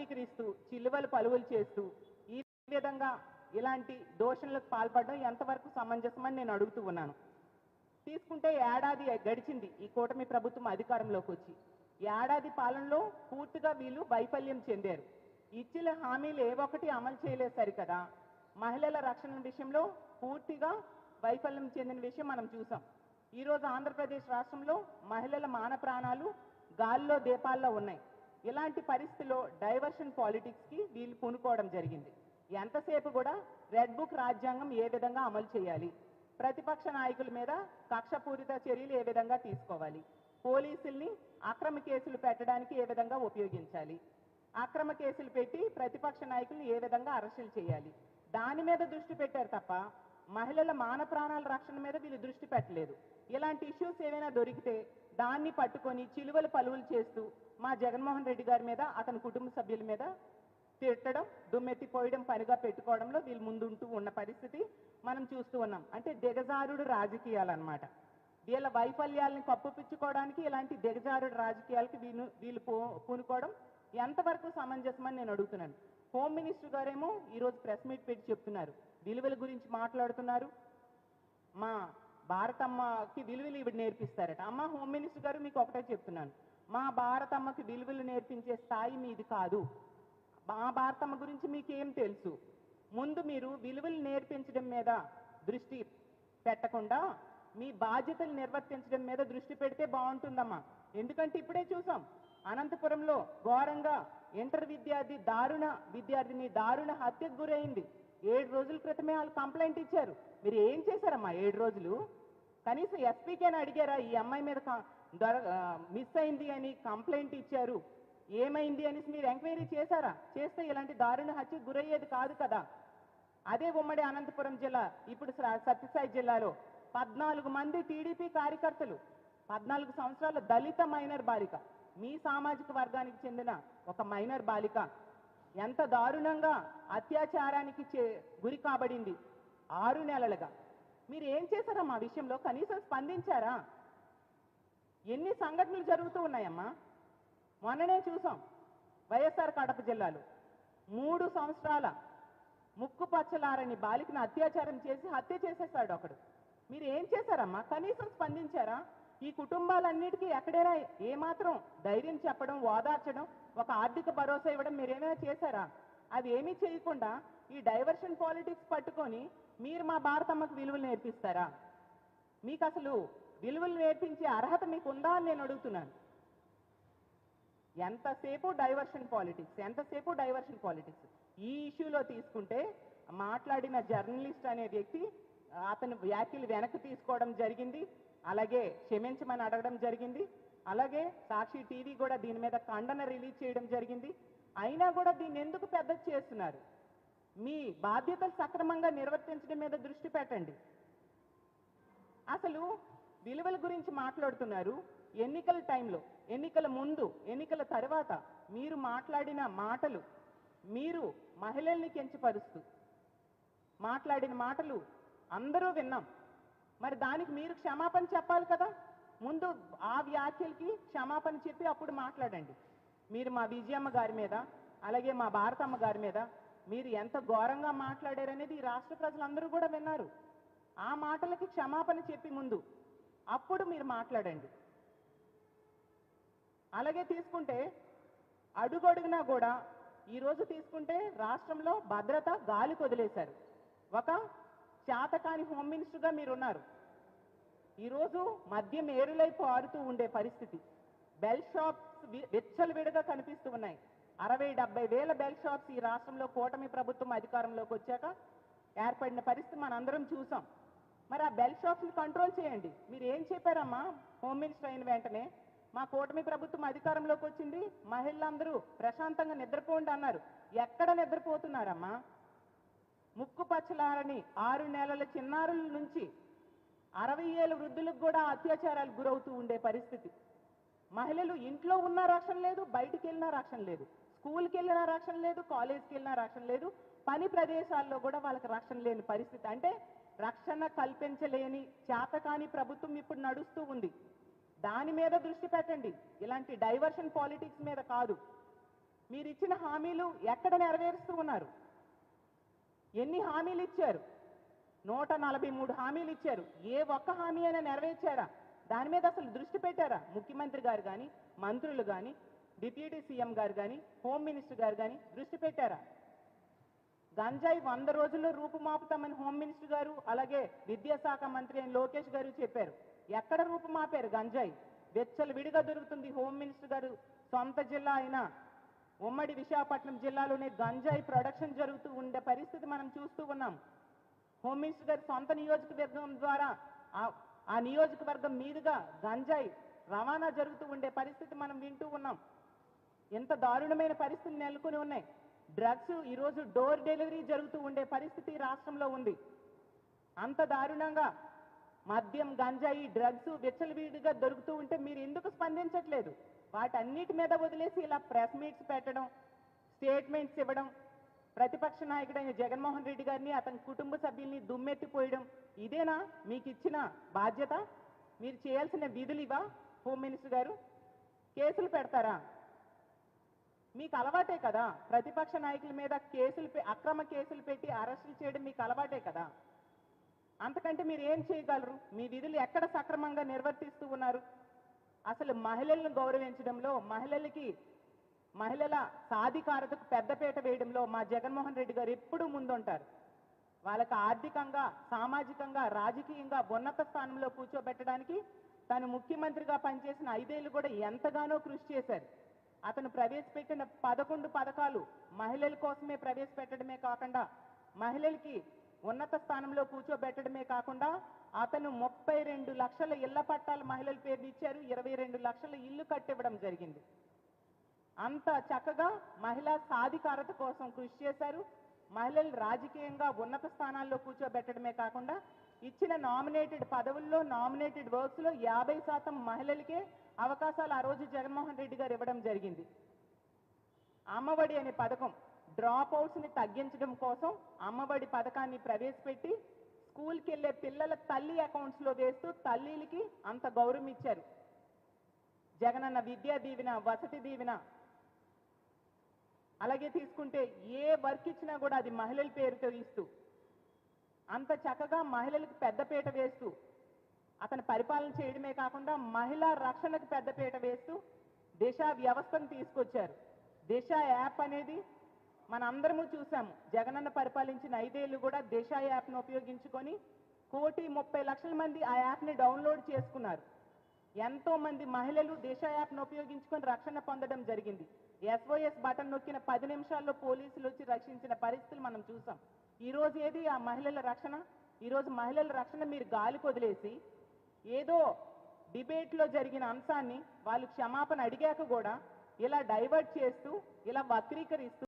వక్రీకరిస్తూ చిల్లువలు పలువులు చేస్తూ ఈ విధంగా ఇలాంటి దోషణలకు పాల్పడడం ఎంతవరకు సమంజసమని నేను అడుగుతూ ఉన్నాను. తీసుకుంటే ఏడాది గడిచింది ఈ కూటమి ప్రభుత్వం అధికారంలోకి వచ్చి. ఏడాది పాలనలో పూర్తిగా వీళ్ళు వైఫల్యం చెందారు. ఇచ్చిన హామీలు ఏ ఒక్కటి అమలు చేయలేదు సరికదా. మహిళల రక్షణ విషయంలో పూర్తిగా వైఫల్యం చెందిన విషయం మనం చూసాం. ఈరోజు ఆంధ్రప్రదేశ్ రాష్ట్రంలో మహిళల మాన ప్రాణాలు గాల్లో దీపాల్లో ఉన్నాయి. ఇలాంటి పరిస్థితిలో డైవర్షన్ పాలిటిక్స్కి వీళ్ళు పూనుకోవడం జరిగింది. ఎంతసేపు కూడా రెడ్ బుక్ రాజ్యాంగం ఏ విధంగా అమలు చేయాలి, ప్రతిపక్ష నాయకుల మీద కక్షపూరిత చర్యలు ఏ విధంగా తీసుకోవాలి, పోలీసుల్ని అక్రమ కేసులు పెట్టడానికి ఏ విధంగా ఉపయోగించాలి, అక్రమ కేసులు పెట్టి ప్రతిపక్ష నాయకుల్ని ఏ విధంగా అరెస్టులు చేయాలి, దాని మీద దృష్టి పెట్టారు తప్ప మహిళల మాన ప్రాణాల రక్షణ మీద వీళ్ళు దృష్టి పెట్టలేదు. ఇలాంటి ఇష్యూస్ ఏమైనా దొరికితే దాన్ని పట్టుకొని చిలువలు పలువులు చేస్తూ మా జగన్మోహన్ రెడ్డి గారి మీద అతని కుటుంబ సభ్యుల మీద తిట్టడం, దుమ్మెత్తిపోయడం పనిగా పెట్టుకోవడంలో వీళ్ళు ముందుంటూ ఉన్న పరిస్థితి మనం చూస్తూ ఉన్నాం. అంటే దిగజారుడు రాజకీయాలు అన్నమాట. వీళ్ళ వైఫల్యాలను కప్పుపుచ్చుకోవడానికి ఇలాంటి దిగజారుడు రాజకీయాలకి వీళ్ళు పూనుకోవడం ఎంతవరకు సమంజసమని నేను అడుగుతున్నాను. హోమ్ మినిస్టర్ గారేమో ఈరోజు ప్రెస్ మీట్ పెట్టి చెప్తున్నారు, విలువల గురించి మాట్లాడుతున్నారు. మా భారతమ్మకి విలువలు ఇవి నేర్పిస్తారట. అమ్మ హోమ్ మినిస్టర్ గారు మీకు ఒకటే చెప్తున్నాను, మా భారతమ్మకి విలువలు నేర్పించే స్థాయి మీది కాదు. మా భారతమ్మ గురించి మీకేం తెలుసు? ముందు మీరు విలువలు నేర్పించడం మీద దృష్టి పెట్టకుండా మీ బాధ్యతలు నిర్వర్తించడం మీద దృష్టి పెడితే బాగుంటుందమ్మా. ఎందుకంటే ఇప్పుడే చూసాం అనంతపురంలో ఘోరంగా ఇంటర్ విద్యార్థిని దారుణ హత్యకు గురైంది. 7 రోజుల క్రితమే వాళ్ళు కంప్లైంట్ ఇచ్చారు. మీరు ఏం చేశారమ్మా 7 రోజులు? కనీసం ఎస్పీకేని అడిగారా? ఈ అమ్మాయి మీద మిస్ అయింది అని కంప్లైంట్ ఇచ్చారు, ఏమైంది అనేసి మీరు ఎంక్వైరీ చేశారా? చేస్తే ఇలాంటి దారుణ హత్యకు గురయ్యేది కాదు కదా. అదే ఉమ్మడి అనంతపురం జిల్లా, ఇప్పుడు సత్యసాయి జిల్లాలో 14 మంది టీడీపీ కార్యకర్తలు, 14 సంవత్సరాల దళిత మైనర్ బాలిక, మీ సామాజిక వర్గానికి చెందిన ఒక మైనర్ బాలిక ఎంత దారుణంగా అత్యాచారానికి గురి కాబడింది 6 నెలలుగా. మీరు ఏం చేశారమ్మా ఆ విషయంలో? కనీసం స్పందించారా? ఎన్ని సంఘటనలు జరుగుతూ ఉన్నాయమ్మా. మొన్ననే చూసాం వైఎస్ఆర్ కడప జిల్లాలో 3 సంవత్సరాల ముక్కు పచ్చలారని బాలికను అత్యాచారం చేసి హత్య చేసేస్తాడు ఒకడు. మీరు ఏం చేశారమ్మా? కనీసం స్పందించారా? ఈ కుటుంబాలన్నిటికీ ఎక్కడైనా ఏమాత్రం ధైర్యం చెప్పడం, ఓదార్చడం, ఒక ఆర్థిక భరోసా ఇవ్వడం మీరేమైనా చేశారా? అది ఏమీ చేయకుండా ఈ డైవర్షన్ పాలిటిక్స్ పట్టుకొని మీరు మా భారతమ్మకు విలువలు నేర్పిస్తారా? మీకు అసలు విలువలు నేర్పించే అర్హత మీకు ఉందా అని నేను అడుగుతున్నాను. ఎంతసేపు డైవర్షన్ పాలిటిక్స్. ఈ ఇష్యూలో తీసుకుంటే మాట్లాడిన జర్నలిస్ట్ అనే వ్యక్తి అతను వ్యాఖ్యలు వెనక్కి తీసుకోవడం జరిగింది, అలాగే క్షమించమని అడగడం జరిగింది, అలాగే సాక్షి టీవీ కూడా దీని మీద ఖండన రిలీజ్ చేయడం జరిగింది. అయినా కూడా దీన్ని ఎందుకు పెద్దది చేస్తున్నారు? మీ బాధ్యతలు సక్రమంగా నిర్వర్తించడం మీద దృష్టి పెట్టండి. అసలు విలువల గురించి మాట్లాడుతున్నారు. ఎన్నికల టైంలో, ఎన్నికల ముందు, ఎన్నికల తర్వాత మీరు మాట్లాడిన మాటలు, మీరు మహిళల్ని కించపరుస్తూ మాట్లాడిన మాటలు అందరూ విన్నాం. మరి దానికి మీరు క్షమాపణ చెప్పాలి కదా. ముందు ఆ వ్యాఖ్యలకి క్షమాపణ చెప్పి అప్పుడు మాట్లాడండి. మీరు మా విజయమ్మ గారి మీద, అలాగే మా భారతమ్మ గారి మీద మీరు ఎంత ఘోరంగా మాట్లాడారనేది ఈ రాష్ట్ర ప్రజలందరూ కూడా విన్నారు. ఆ మాటలకి క్షమాపణ చెప్పి ముందు అప్పుడు మీరు మాట్లాడండి. అలాగే తీసుకుంటే అడుగడుగునా కూడా ఈరోజు తీసుకుంటే రాష్ట్రంలో భద్రత గాలికి వదిలేశారు. ఒక చేతకాని హోమ్ మినిస్టర్గా మీరున్నారు. ఈరోజు మద్యం ఏరులై పారుతూ ఉండే పరిస్థితి. బెల్ షాప్స్ విచ్చలవిడిగా కనిపిస్తూ ఉన్నాయి. 60-70 వేల బెల్ షాప్స్ ఈ రాష్ట్రంలో కూటమి ప్రభుత్వం అధికారంలోకి వచ్చాక ఏర్పడిన పరిస్థితి మనందరం చూసాం. మరి ఆ బెల్ షాప్స్ని కంట్రోల్ చేయండి. మీరు ఏం చెప్పారమ్మా హోమ్ మినిస్టర్ అయిన వెంటనే? మా కూటమి ప్రభుత్వం అధికారంలోకి వచ్చింది, మహిళలందరూ ప్రశాంతంగా నిద్రపోండి అన్నారు. ఎక్కడ నిద్రపోతున్నారమ్మా? ముక్కు పచ్చలారని 6 నెలల చిన్నారుల నుంచి 60 ఏళ్ళ వృద్ధులకు కూడా అత్యాచారాలు గురవుతూ ఉండే పరిస్థితి. మహిళలు ఇంట్లో ఉన్న రక్షణ లేదు, బయటికి వెళ్ళినా రక్షణ లేదు, స్కూల్కి వెళ్ళినా రక్షణ లేదు, కాలేజ్కి వెళ్ళినా రక్షణ లేదు, పని ప్రదేశాల్లో కూడా వాళ్ళకి రక్షణ లేని పరిస్థితి. అంటే రక్షణ కల్పించలేని చేతకాని ప్రభుత్వం ఇప్పుడు నడుస్తూ ఉంది. దాని మీద దృష్టి పెట్టండి, ఇలాంటి డైవర్షన్ పాలిటిక్స్ మీద కాదు. మీరు ఇచ్చిన హామీలు ఎక్కడ నెరవేరుస్తూ ఉన్నారు? ఎన్ని హామీలు ఇచ్చారు? 143 హామీలు ఇచ్చారు. ఏ ఒక్క హామీ అయినా నెరవేర్చారా? దాని మీద అసలు దృష్టి పెట్టారా? ముఖ్యమంత్రి గారు కానీ, మంత్రులు కానీ, డిప్యూటీ సీఎం గారు కానీ, హోమ్ మినిస్టర్ గారు కానీ దృష్టి పెట్టారా? గంజాయి 100 రోజుల్లో రూపుమాపుతామని హోమ్ మినిస్టర్ గారు, అలాగే విద్యాశాఖ మంత్రి అయిన లోకేష్ గారు చెప్పారు. ఎక్కడ రూపుమాపారు గంజాయి? విడిగా దొరుకుతుంది. హోమ్ మినిస్టర్ గారు సొంత జిల్లా అయిన ఉమ్మడి విశాఖపట్నం జిల్లాలోనే గంజాయి ప్రొడక్షన్ జరుగుతూ ఉండే పరిస్థితి మనం చూస్తూ ఉన్నాం. హోమ్ మినిస్టర్ గారి సొంత నియోజకవర్గం ద్వారా ఆ నియోజకవర్గం మీదుగా గంజాయి రవాణా జరుగుతూ ఉండే పరిస్థితి మనం వింటూ ఉన్నాం. ఎంత దారుణమైన పరిస్థితులు నెలకొని ఉన్నాయి. డ్రగ్స్ ఈరోజు డోర్ డెలివరీ జరుగుతూ ఉండే పరిస్థితి రాష్ట్రంలో ఉంది. అంత దారుణంగా మద్యం, గంజాయి, డ్రగ్స్ విచ్చలవిడిగా దొరుకుతూ ఉంటే మీరు ఎందుకు స్పందించట్లేదు? వాటన్నిటి మీద వదిలేసి ఇలా ప్రెస్ మీట్స్ పెట్టడం, స్టేట్మెంట్స్ ఇవ్వడం, ప్రతిపక్ష నాయకుడైన జగన్మోహన్ రెడ్డి గారిని, అతని కుటుంబ సభ్యుల్ని దుమ్మెత్తిపోయడం, ఇదేనా మీకు ఇచ్చిన బాధ్యత? మీరు చేయాల్సిన విధులు ఇవా? హోమ్ మినిస్టర్ గారు కేసులు పెడతారా? మీకు అలవాటే కదా ప్రతిపక్ష నాయకుల మీద అక్రమ కేసులు పెట్టి అరెస్టులు చేయడం మీకు అలవాటే కదా. అంతకంటే మీరు ఏం చేయగలరు? మీ విధులు ఎక్కడ సక్రమంగా నిర్వర్తిస్తూ ఉన్నారు? అసలు మహిళలను గౌరవించడంలో, మహిళల సాధికారతకు పెద్దపీట వేయడంలో మా జగన్మోహన్ రెడ్డి గారు ఎప్పుడూ ముందుంటారు. వాళ్ళకి ఆర్థికంగా, సామాజికంగా, రాజకీయంగా ఉన్నత స్థానంలో కూర్చోబెట్టడానికి తను ముఖ్యమంత్రిగా పనిచేసిన 5 ఏళ్ళు కూడా ఎంతగానో కృషి చేశారు. అతను ప్రవేశపెట్టిన 11 పథకాలు మహిళల కోసమే ప్రవేశపెట్టడమే కాకుండా, మహిళలకి ఉన్నత స్థానంలో కూర్చోబెట్టడమే కాకుండా, అతను 32 లక్షల ఇళ్ల పట్టాలు మహిళల పేరుని ఇచ్చారు. 22 లక్షల ఇల్లు కట్టివ్వడం జరిగింది. అంత చక్కగా మహిళా సాధికారత కోసం కృషి చేశారు. మహిళలు రాజకీయంగా ఉన్నత స్థానాల్లో కూర్చోబెట్టడమే కాకుండా, ఇచ్చిన నామినేటెడ్ పదవుల్లో, నామినేటెడ్ వర్క్స్లో 50% మహిళలకే అవకాశాలు ఆ రోజు జగన్మోహన్ రెడ్డి గారు ఇవ్వడం జరిగింది. అమ్మఒడి అనే పథకం, డ్రాప్ అవుట్స్ని తగ్గించడం కోసం అమ్మఒడి పథకాన్ని ప్రవేశపెట్టి స్కూల్కి వెళ్ళే పిల్లల తల్లి అకౌంట్స్లో వేస్తూ తల్లిలకి అంత గౌరవం ఇచ్చారు. జగనన్న విద్యా దీవెన, వసతి దీవెన, అలాగే తీసుకుంటే ఏ వర్క్ ఇచ్చినా కూడా అది మహిళల పేరుతో ఇస్తూ అంత చక్కగా మహిళలకు పెద్దపీట వేస్తూ అతను పరిపాలన చేయడమే కాకుండా మహిళా రక్షణకు పెద్దపీట వేస్తూ దిశ వ్యవస్థను తీసుకొచ్చారు. దిశ యాప్ అనేది మన అందరము చూసాము. జగనన్న పరిపాలించిన 5 ఏళ్ళు కూడా దిశ యాప్ను ఉపయోగించుకొని 1,30,00,000 మంది ఆ యాప్ని డౌన్లోడ్ చేసుకున్నారు. ఎంతో మంది మహిళలు దిశ యాప్ను ఉపయోగించుకొని రక్షణ పొందడం జరిగింది. SOS బటన్ నొక్కిన 10 నిమిషాల్లో పోలీసులు వచ్చి రక్షించిన పరిస్థితులు మనం చూసాం. ఈరోజు ఏది ఆ మహిళల రక్షణ? ఈరోజు మహిళల రక్షణ మీరు గాలి కొదిలేసి, ఏదో డిబేట్లో జరిగిన అంశాన్ని వాళ్ళు క్షమాపణ అడిగాక కూడా ఇలా డైవర్ట్ చేస్తూ, ఇలా వక్రీకరిస్తూ